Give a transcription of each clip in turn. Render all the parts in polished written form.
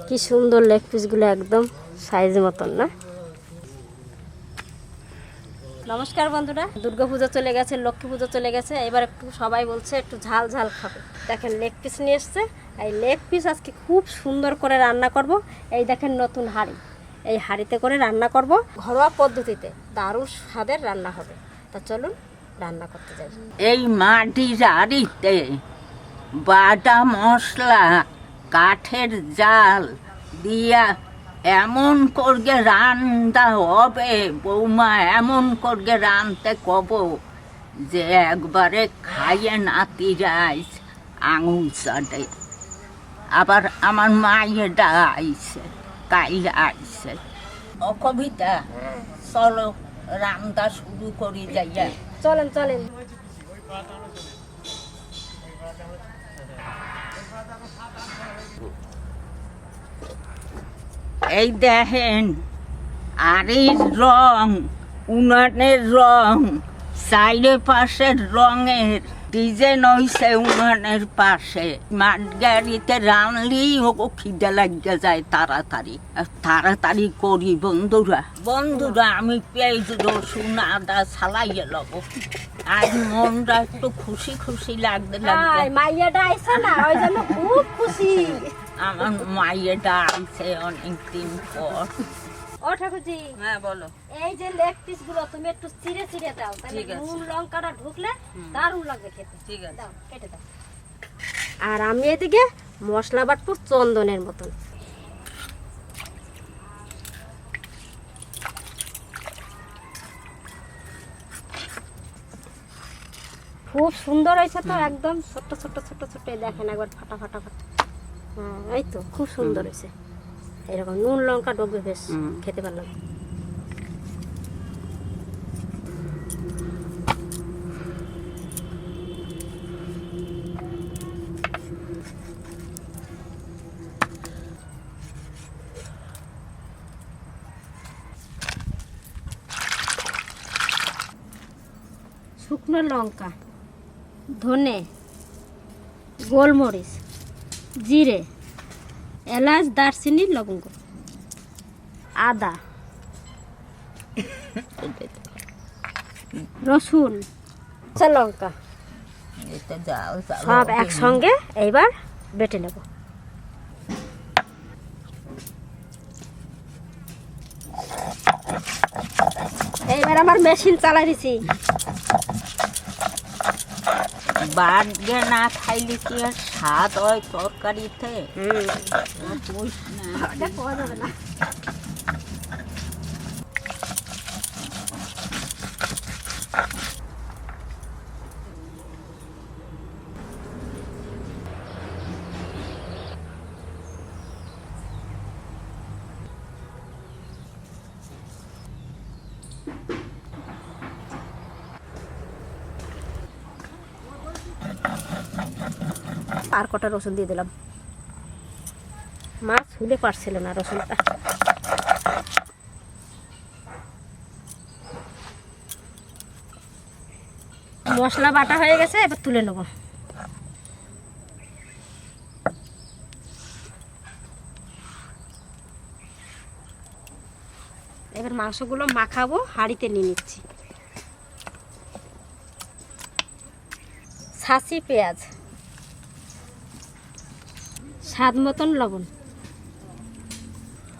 কি সুন্দর লেগ পিসগুলো, একদম সাইজ মতন না। নমস্কার বন্ধুরা, দুর্গাপূজা চলে গেছে, লক্ষ্মী পুজো চলে গেছে, এবার একটু সবাই বলছে একটু ঝাল ঝাল খাবে। দেখেন লেগ পিস নিয়ে এসছে, এই লেগ পিস আজকে খুব সুন্দর করে রান্না করব। এই দেখেন নতুন হাঁড়ি, এই হাঁড়িতে করে রান্না করব, ঘরোয়া পদ্ধতিতে দারুণ স্বাদের রান্না হবে। তা চলুন রান্না করতে যাই। এই মাটির হাঁড়িতে বাটা মশলা, কাঠের জাল দিয়া এমন করে রান্না হবে, বৌমা এমন করে রাঁধতে কব যে একবারে খাইয়ে নাতি যাইস আঙুল চাটে। আবার আমার মায়েরা আইছে, কাইলে আইছে। ও কবিতা, চলো রান্না শুরু করি যাইয়া। চলেন চলেন। এই দেখেন আড়ির রং, উনানের রং, চাইরে পাশের রঙের ডিজাইন হইছে উনানের পাশে। মাঠগাড়িতে রানলেই হোক খিদে লাগিয়ে যায় তাড়াতাড়ি। তাড়াতাড়ি করি বন্ধুরা। বন্ধুরা, আমি পেঁয়াজ রসুন আদা ছালাইয়ে লব। আজ মনটা একটু খুশি খুশি লাগতে লাগবে। মাইয়াটা আইছে না, ওই জন্য খুব খুশি। আমার মাইয়াটা আইছে অনেকদিন পর। ও ঠাকুরজি, হ্যাঁ বলো। এই যে লেগ পিস গুলো তুমি একটু চিড়ে চিড়ে দাও, তাহলে নুন লঙ্কাটা ঢুকলে দারুণ লাগবে খেতে। ঠিক আছে, দাও কেটে দাও। আর আমি এদিকে মশলা বাটবো চন্দনের মতন। খুব সুন্দর হয়েছে তো, একদম ছোট্ট ছোট্ট ছোট্ট ছোট্ট। দেখেন একবার ফাটা ফাটা ফাটা। হ্যাঁ এই তো খুব সুন্দর হয়েছে। এরকম নুন লঙ্কা ডবে বেশ খেতে ভালো লাগে। শুকনো লঙ্কা, ধনে, গোলমরিচ, জিরে, এলাচ, দারচিনি, লবঙ্গ, আদা, রসুন, কাঁচা লঙ্কা সব একসঙ্গে এইবার বেটে নেব। এইবার আমার মেশিন চালাই দিছি। বাড়গে না খাইলে কি আর স্বাদ হয় তরকারিতে? পাওয়া যাবে না। আর কটা রসুন দিয়ে দিলাম, মাছ ছুলে পারছিল না রসুনটা। মশলা বাটা হয়ে গেছে, এবার তুলে নেব। এবার মাংসগুলো মাখাবো, হাঁড়িতে নিয়ে নিচ্ছি। ছাঁচি পেঁয়াজ, স্বাদ মতন লবণ,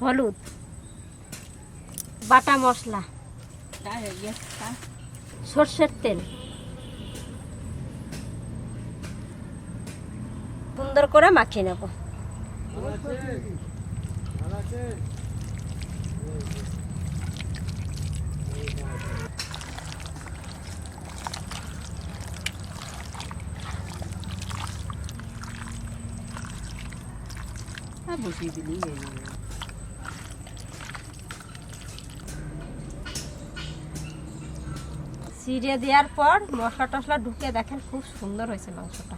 হলুদ, বাটা মশলা, সর্ষের তেল, সুন্দর করে মাখিয়ে নেব। চিড়ে দেওয়ার পর মশলা টশলা ঢুকে দেখেন খুব সুন্দর হয়েছে মাংসটা।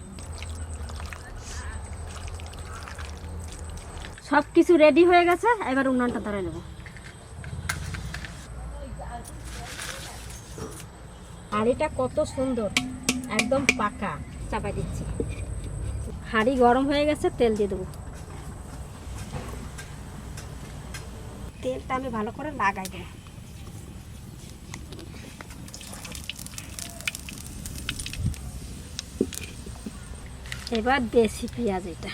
সব কিছু রেডি হয়ে গেছে, এবার উনুনটা ধরে নেব। হাঁড়িটা কত সুন্দর, একদম পাকা। চাপাই দিচ্ছি। হাঁড়ি গরম হয়ে গেছে, তেল দিয়ে দেবো। তেলটা আমি ভালো করে লাগাই দেব। এবার দেশি পেঁয়াজ, এটা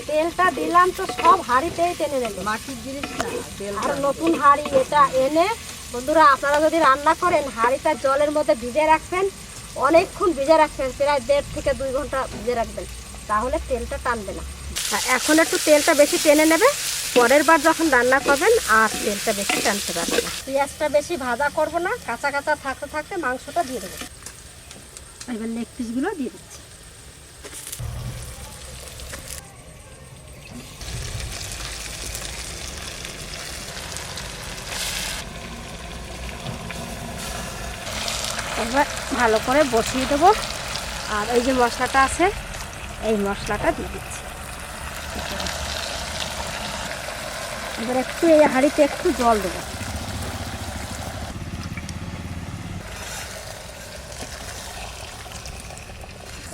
তেলটা দিলাম তো সব হাঁড়িতেই টেনে নেবে, মাটির জিনিস না তেল। আর নতুন হাঁড়ি এটা এনে বন্ধুরা আপনারা যদি রান্না করেন হাঁড়িটা জলের মধ্যে ভিজে রাখবেন, অনেকক্ষণ ভিজে রাখবেন, প্রায় 1.5 থেকে 2 ঘন্টা ভিজে রাখবেন, তাহলে তেলটা টানবে না। এখন একটু তেলটা বেশি টেনে নেবে, পরের বার যখন রান্না করবেন আর তেলটা বেশি টানতে পারবে না। পেঁয়াজটা বেশি ভাজা করব না, কাঁচা কাঁচা থাকতে থাকতে মাংসটা দিয়ে দেবো। এবার লেগ পিসগুলো দিয়ে দিচ্ছি। এবার ভালো করে বসিয়ে দেবো, আর এই যে মশলাটা আছে এই মশলাটা দিয়ে দিচ্ছি। এবার একটু এই হাঁড়িতে একটু জল দেবো।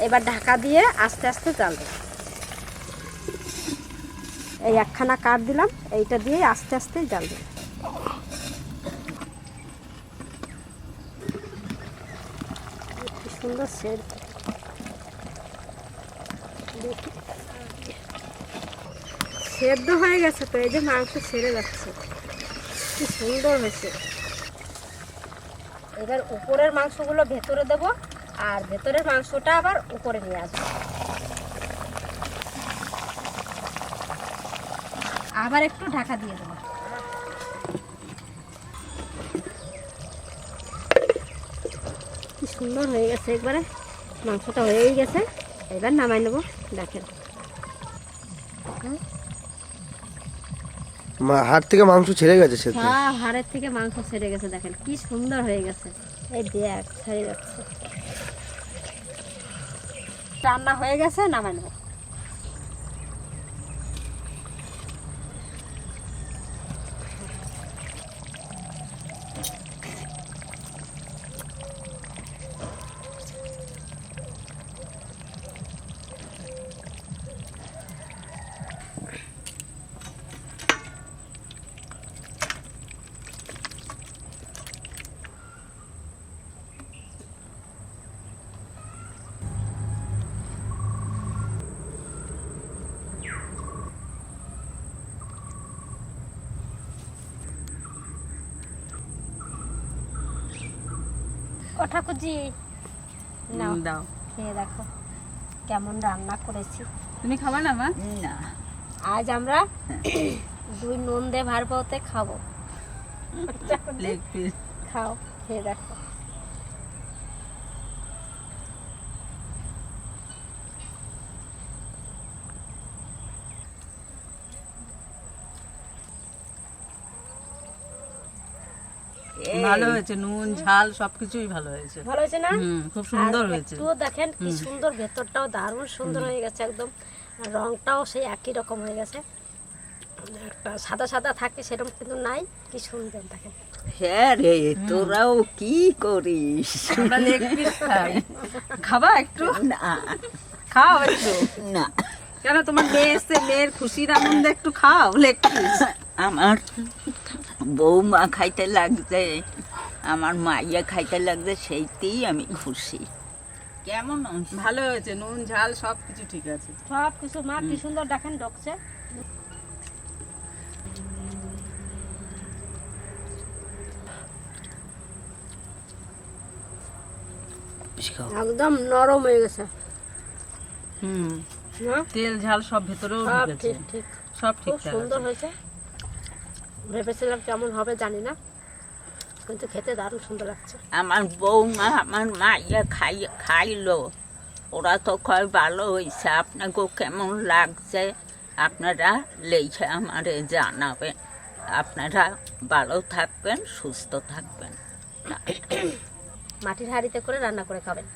এবার ঢাকা দিয়ে আস্তে আস্তে জাল দেবো। এই একখানা কাঠ দিলাম, এইটা দিয়ে আস্তে আস্তে জাল দেবো। সুন্দর সেদ্ধ, সেদ্ধ হয়ে গেছে তো, এই যে মাংস ছেড়ে যাচ্ছে, কি সুন্দর হয়েছে। এবার উপরের মাংসগুলো ভেতরে দেব, আর ভেতরের মাংসটা আবার উপরে নিয়ে আসবো। আবার একটু ঢাকা দিয়ে দেবো। কি সুন্দর হয়ে গেছে, একবারে মাংসটা হয়েই গেছে। এবার নামাই নেবো। দেখেন হাড় থেকে মাংস ছেড়ে গেছে, সেটা সব হাড়ের থেকে মাংস ছেড়ে গেছে, দেখেন কি সুন্দর হয়ে গেছে। এই দেখ ছেড়ে যাচ্ছে। রান্না হয়ে গেছে, নামাই নেবো। ও ঠাকুরজি নাও, দাও, খেয়ে দেখো কেমন রান্না করেছি। তুমি খাবা না মা? না, আজ আমরা 2 নন্দে ভার বউতে খাবো। লেগ পিস খাও, খেয়ে দেখো। ভালো হয়েছে, নুন ঝাল সবকিছুই ভালো হয়েছে। ভালো হয়েছে না? খুব সুন্দর হয়েছে। তো দেখেন কি সুন্দর, ভেতরটাও দারুণ সুন্দর হয়ে গেছে একদম, আর রংটাও সেই একই রকম হয়ে গেছে। একটা সাদা সাদা থাকে সেরকম কিন্তু নাই, কি সুন্দর দেখেন। হ্যাঁ রে, তোরাও কি করিস? আমরা লেগ পিস খাই। খাবা একটু? না, খাও একটু। না, কেন তোমার মেয়ে এসছে, মেয়ের খুশির আনন্দে একটু খাও লেগ পিস। আমার বৌমা খাইতে লাগছে, আমার মাইয়া খাইতে লাগছে, সেইতেই আমি খুশি। কেমন ভালো হয়েছে, নুন ঝাল সবকিছু ঠিক আছে। সব কিছু মা কি সুন্দর দেখেন ডকছে। একদম নরম হয়ে গেছে। তেল ঝাল সব ভেতরেও সব ঢুকেছে, ঠিক ঠিক, সব খুব ঠিকঠাক সুন্দর আছে। হয়েছে। ভেবেছিলাম কেমন হবে জানি না, কিন্তু খেতে দারুণ সুন্দর লাগছে। আমার বৌমা আমার মাইয়া খাইলো, ওরা তো কয় ভালো হয়েছে। আপনাকেও কেমন লাগছে আপনারা লেখে আমারে জানাবেন। আপনারা ভালো থাকবেন, সুস্থ থাকবেন। মাটির হাঁড়িতে করে রান্না করে খাবেন।